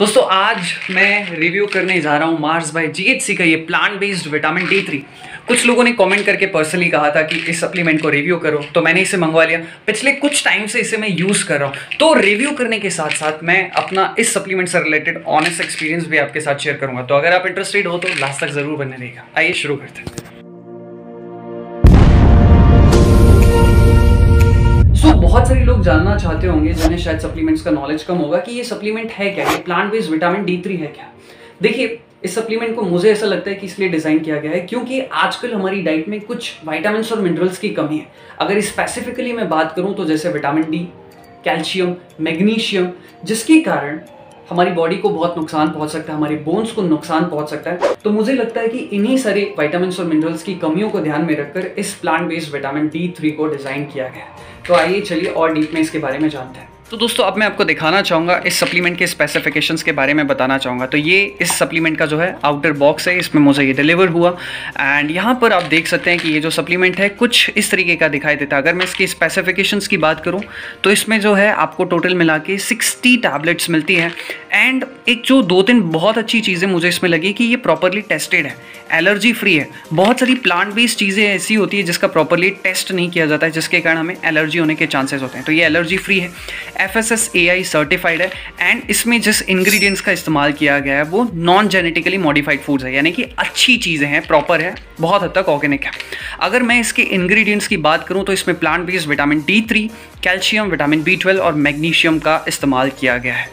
दोस्तों आज मैं रिव्यू करने जा रहा हूँ मार्स बाय जीएचसी का ये प्लांट बेस्ड विटामिन D3। कुछ लोगों ने कमेंट करके पर्सनली कहा था कि इस सप्लीमेंट को रिव्यू करो, तो मैंने इसे मंगवा लिया। पिछले कुछ टाइम से इसे मैं यूज़ कर रहा हूँ, तो रिव्यू करने के साथ साथ मैं अपना इस सप्लीमेंट से रिलेटेड ऑनेस्ट एक्सपीरियंस भी आपके साथ शेयर करूँगा। तो अगर आप इंटरेस्टेड हो तो लास्ट तक ज़रूर बने रहिएगा। आइए शुरू करते हैं। बहुत सारे लोग जानना चाहते होंगे जिन्हें शायद सप्लीमेंट्स का नॉलेज कम होगा कि ये सप्लीमेंट है क्या, ये प्लांट बेस्ड विटामिन D3 है क्या। देखिए, इस सप्लीमेंट को मुझे ऐसा लगता है कि इसलिए डिज़ाइन किया गया है क्योंकि आजकल हमारी डाइट में कुछ विटामिन्स और मिनरल्स की कमी है। अगर स्पेसिफिकली मैं बात करूं तो जैसे विटामिन D, कैल्शियम, मैग्नीशियम, जिसके कारण हमारी बॉडी को बहुत नुकसान पहुंच सकता है, हमारी बोन्स को नुकसान पहुंच सकता है। तो मुझे लगता है कि इन्हीं सारे विटामिन्स और मिनरल्स की कमियों को ध्यान में रखकर इस प्लांट बेस्ड विटामिन D3 को डिज़ाइन किया गया है। तो आइए चलिए और डीप में इसके बारे में जानते हैं। तो दोस्तों अब मैं आपको दिखाना चाहूँगा इस सप्लीमेंट के स्पेसिफिकेशंस के बारे में बताना चाहूँगा। तो ये इस सप्लीमेंट का जो है आउटर बॉक्स है, इसमें मुझे ये डिलीवर हुआ एंड यहाँ पर आप देख सकते हैं कि ये जो सप्लीमेंट है कुछ इस तरीके का दिखाई देता है। अगर मैं इसकी स्पेसिफिकेशंस की बात करूँ तो इसमें जो है आपको टोटल मिला के 60 टैबलेट्स मिलती है। एंड एक जो 2-3 बहुत अच्छी चीज़ें मुझे इसमें लगी कि ये प्रॉपरली टेस्टेड है, एलर्जी फ्री है। बहुत सारी प्लांट बेस्ड चीज़ें ऐसी होती है जिसका प्रॉपरली टेस्ट नहीं किया जाता है, जिसके कारण हमें एलर्जी होने के चांसेस होते हैं। तो ये एलर्जी फ्री है, FSSAI सर्टिफाइड है एंड इसमें जिस इंग्रेडिएंट्स का इस्तेमाल किया गया है वो नॉन जेनेटिकली मॉडिफाइड फूड्स है, यानी कि अच्छी चीज़ें हैं, प्रॉपर है, बहुत हद तक ऑर्गेनिक है। अगर मैं इसके इंग्रेडिएंट्स की बात करूं तो इसमें plant based vitamin D3, calcium, vitamin B12 और मैग्नीशियम का इस्तेमाल किया गया है।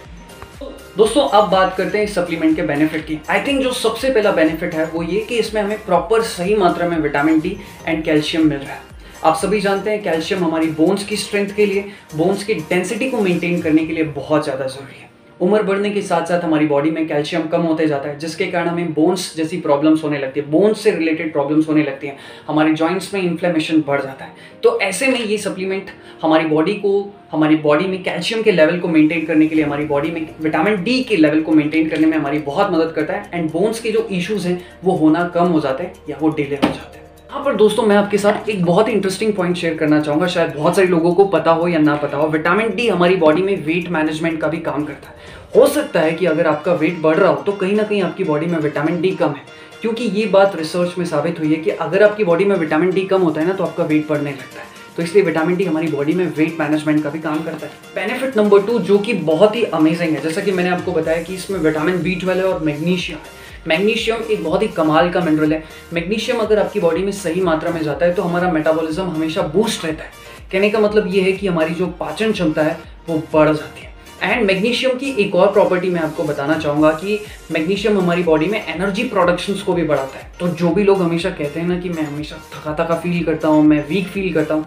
दोस्तों अब बात करते हैं इस सप्लीमेंट के बेनिफिट की। आई थिंक जो सबसे पहला बेनिफिट है वो ये कि इसमें हमें प्रॉपर सही मात्रा में विटामिन D एंड कैल्शियम मिल रहा है। आप सभी जानते हैं कैल्शियम हमारी बोन्स की स्ट्रेंथ के लिए, बोन्स की डेंसिटी को मेंटेन करने के लिए बहुत ज़्यादा ज़रूरी है। उम्र बढ़ने के साथ साथ हमारी बॉडी में कैल्शियम कम होते जाता है, जिसके कारण हमें बोन्स जैसी प्रॉब्लम्स होने लगती है, बोन्स से रिलेटेड प्रॉब्लम्स होने लगती हैं, हमारे जॉइंट्स में इन्फ्लेमेशन बढ़ जाता है। तो ऐसे में ये सप्लीमेंट हमारी बॉडी में कैल्शियम के लेवल को मेंटेन करने के लिए, हमारी बॉडी में विटामिन D के लेवल को मेंटेन करने में हमारी बहुत मदद करता है एंड बोन्स के जो इश्यूज़ हैं वो होना कम हो जाते हैं या वो डिले हो जाते हैं। यहाँ पर दोस्तों मैं आपके साथ एक बहुत ही इंटरेस्टिंग पॉइंट शेयर करना चाहूँगा, शायद बहुत सारे लोगों को पता हो या ना पता हो। विटामिन D हमारी बॉडी में वेट मैनेजमेंट का भी काम करता है। हो सकता है कि अगर आपका वेट बढ़ रहा हो तो कहीं ना कहीं आपकी बॉडी में विटामिन D कम है, क्योंकि ये बात रिसर्च में साबित हुई है कि अगर आपकी बॉडी में विटामिन D कम होता है ना तो आपका वेट बढ़ने लगता है। तो इसलिए विटामिन D हमारी बॉडी में वेट मैनेजमेंट का भी काम करता है। बेनिफिट नंबर 2 जो कि बहुत ही अमेजिंग है, जैसा कि मैंने आपको बताया कि इसमें विटामिन B12 है और मैग्नीशियम है। मैग्नीशियम एक बहुत ही कमाल का मिनरल है। मैग्नीशियम अगर आपकी बॉडी में सही मात्रा में जाता है तो हमारा मेटाबॉलिज्म हमेशा बूस्ट रहता है। कहने का मतलब ये है कि हमारी जो पाचन क्षमता है वो बढ़ जाती है। एंड मैग्नीशियम की एक और प्रॉपर्टी मैं आपको बताना चाहूँगा कि मैग्नीशियम हमारी बॉडी में एनर्जी प्रोडक्शंस को भी बढ़ाता है। तो जो भी लोग हमेशा कहते हैं ना कि मैं हमेशा थका थका फील करता हूँ, मैं वीक फील करता हूँ,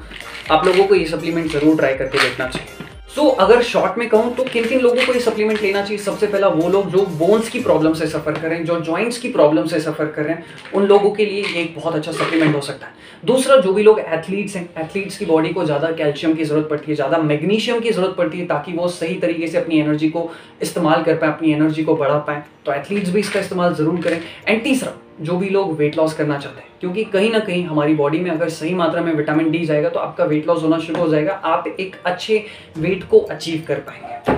आप लोगों को ये सप्लीमेंट ज़रूर ट्राई करके देखना चाहिए। अगर शॉर्ट में कहूँ तो किन किन लोगों को ये सप्लीमेंट लेना चाहिए। सबसे पहला वो लोग जो बोन्स की प्रॉब्लम से सफ़र कर रहे हैं, जो जॉइंट्स की प्रॉब्लम से सफ़र कर रहे हैं, उन लोगों के लिए ये एक बहुत अच्छा सप्लीमेंट हो सकता है। दूसरा, जो भी लोग एथलीट्स हैं, एथलीट्स की बॉडी को ज़्यादा कैल्शियम की ज़रूरत पड़ती है, ज़्यादा मैग्नीशियम की ज़रूरत पड़ती है ताकि वो सही तरीके से अपनी एनर्जी को इस्तेमाल कर पाएँ, अपनी एनर्जी को बढ़ा पाएँ, तो एथलीट्स भी इसका इस्तेमाल ज़रूर करें। एंड तीसरा, जो भी लोग वेट लॉस करना चाहते हैं, क्योंकि कहीं ना कहीं हमारी बॉडी में अगर सही मात्रा में विटामिन D जाएगा तो आपका वेट लॉस होना शुरू हो जाएगा, आप एक अच्छे वेट को अचीव कर पाएंगे।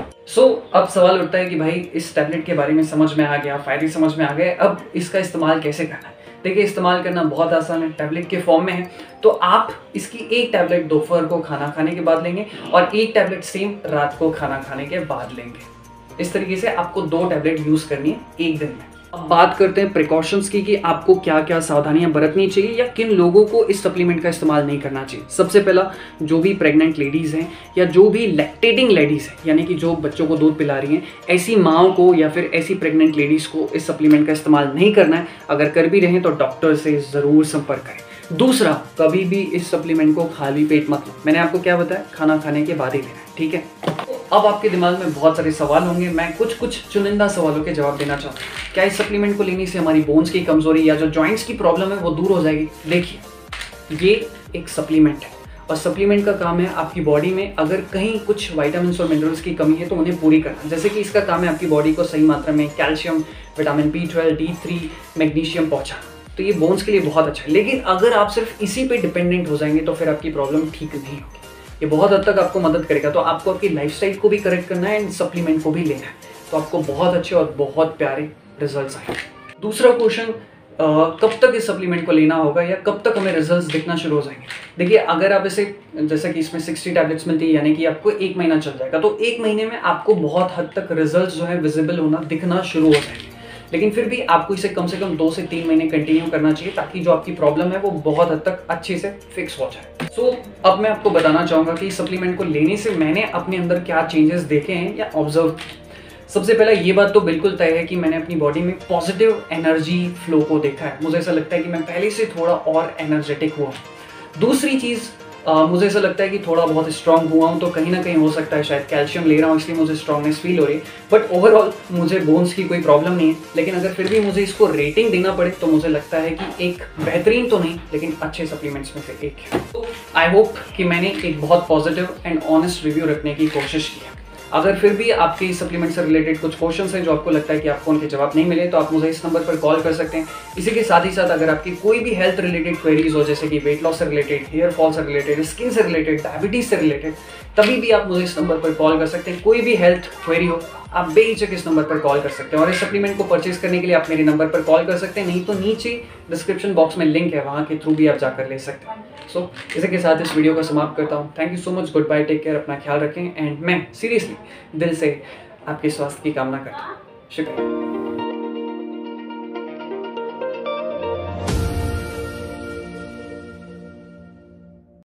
अब सवाल उठता है कि भाई इस टैबलेट के बारे में समझ में आ गया, फायदे समझ में आ गए, अब इसका इस्तेमाल कैसे करना है। देखिए, इस्तेमाल करना बहुत आसान है, टैबलेट के फॉर्म में है। तो आप इसकी एक टैबलेट दोपहर को खाना खाने के बाद लेंगे और एक टैबलेट सेम रात को खाना खाने के बाद लेंगे। इस तरीके से आपको 2 टैबलेट यूज़ करनी है एक दिन में। अब बात करते हैं प्रिकॉशंस की कि आपको क्या क्या सावधानियां बरतनी चाहिए या किन लोगों को इस सप्लीमेंट का इस्तेमाल नहीं करना चाहिए। सबसे पहला, जो भी प्रेग्नेंट लेडीज़ हैं या जो भी लैक्टेटिंग लेडीज़ हैं, यानी कि जो बच्चों को दूध पिला रही हैं, ऐसी माँओं को या फिर ऐसी प्रेग्नेंट लेडीज़ को इस सप्लीमेंट का इस्तेमाल नहीं करना है। अगर कर भी रहे हैं तो डॉक्टर से ज़रूर संपर्क करें। दूसरा, कभी भी इस सप्लीमेंट को खाली पेट मत लो। मैंने आपको क्या बताया, खाना खाने के बाद ही लेना है, ठीक है। अब आपके दिमाग में बहुत सारे सवाल होंगे, मैं कुछ चुनिंदा सवालों के जवाब देना चाहता हूँ। क्या इस सप्लीमेंट को लेने से हमारी बोन्स की कमजोरी या जो जॉइंट्स की प्रॉब्लम है वो दूर हो जाएगी? देखिए, ये एक सप्लीमेंट है और सप्लीमेंट का काम है आपकी बॉडी में अगर कहीं कुछ विटामिन्स और मिनरल्स की कमी है तो उन्हें पूरी करना। जैसे कि इसका काम है आपकी बॉडी को सही मात्रा में calcium, vitamin B12, D3, magnesium पहुँचाना। तो ये बोन्स के लिए बहुत अच्छा है। लेकिन अगर आप सिर्फ इसी पे डिपेंडेंट हो जाएंगे तो फिर आपकी प्रॉब्लम ठीक नहीं होगी। ये बहुत हद तक आपको मदद करेगा। तो आपको आपकी लाइफस्टाइल को भी करेक्ट करना है एंड सप्लीमेंट को भी लेना है। तो आपको बहुत अच्छे और बहुत प्यारे रिजल्ट्स आएंगे। दूसरा क्वेश्चन, कब तक इस सप्लीमेंट को लेना होगा या कब तक हमें रिजल्ट्स दिखना शुरू हो जाएंगे। देखिए, अगर आप इसे, जैसे कि इसमें 60 टैबलेट्स मिलती है, यानी कि आपको 1 महीना चल जाएगा, तो 1 महीने में आपको बहुत हद तक रिजल्ट्स जो है विजिबल होना, दिखना शुरू हो जाएंगे। लेकिन फिर भी आपको इसे कम से कम 2 से 3 महीने कंटिन्यू करना चाहिए, ताकि जो आपकी प्रॉब्लम है वो बहुत हद तक अच्छे से फिक्स हो जाए। सो अब मैं आपको बताना चाहूँगा कि इस सप्लीमेंट को लेने से मैंने अपने अंदर क्या चेंजेस देखे हैं या ऑब्जर्व किए। सबसे पहला ये बात तो बिल्कुल तय है कि मैंने अपनी बॉडी में पॉजिटिव एनर्जी फ्लो को देखा है। मुझे ऐसा लगता है कि मैं पहले से थोड़ा और एनर्जेटिक हुआ। दूसरी चीज़, मुझे ऐसा लगता है कि थोड़ा बहुत स्ट्रांग हुआ हूँ, तो कहीं ना कहीं हो सकता है शायद कैल्शियम ले रहा हूँ इसलिए मुझे स्ट्रांगनेस फील हो रही है। बट ओवरऑल मुझे बोन्स की कोई प्रॉब्लम नहीं है। लेकिन अगर फिर भी मुझे इसको रेटिंग देना पड़े तो मुझे लगता है कि एक बेहतरीन तो नहीं, लेकिन अच्छे सप्लीमेंट्स में से एक है। तो आई होप कि मैंने एक बहुत पॉजिटिव एंड ऑनेस्ट रिव्यू रखने की कोशिश की है। अगर फिर भी आपके इस सप्लीमेंट से रिलेटेड कुछ क्वेश्चंस हैं जो आपको लगता है कि आपको उनके जवाब नहीं मिले, तो आप मुझे इस नंबर पर कॉल कर सकते हैं। इसी के साथ ही साथ अगर आपकी कोई भी हेल्थ रिलेटेड क्वेरीज हो, जैसे कि वेट लॉस से रिलेटेड, हेयर फॉल से रिलेटेड, स्किन से रिलेटेड, डायबिटीज से रिलेटेड, तभी भी आप मुझे इस नंबर पर कॉल कर सकते हैं। कोई भी हेल्थ क्वेरी हो, आप बेहिचक इस नंबर पर कॉल कर सकते हैं। और इस सप्लीमेंट को परचेज करने के लिए आप मेरे नंबर पर कॉल कर सकते हैं, नहीं तो नीचे डिस्क्रिप्शन बॉक्स में लिंक है, वहाँ के थ्रू भी आप जाकर ले सकते हैं। सो इसी के साथ इस वीडियो को समाप्त करता हूँ। Thank you so much, goodbye, take care, अपना ख्याल रखें। एंड मैं सीरियसली दिल से आपके स्वास्थ्य की कामना करता हूँ। शुक्रिया।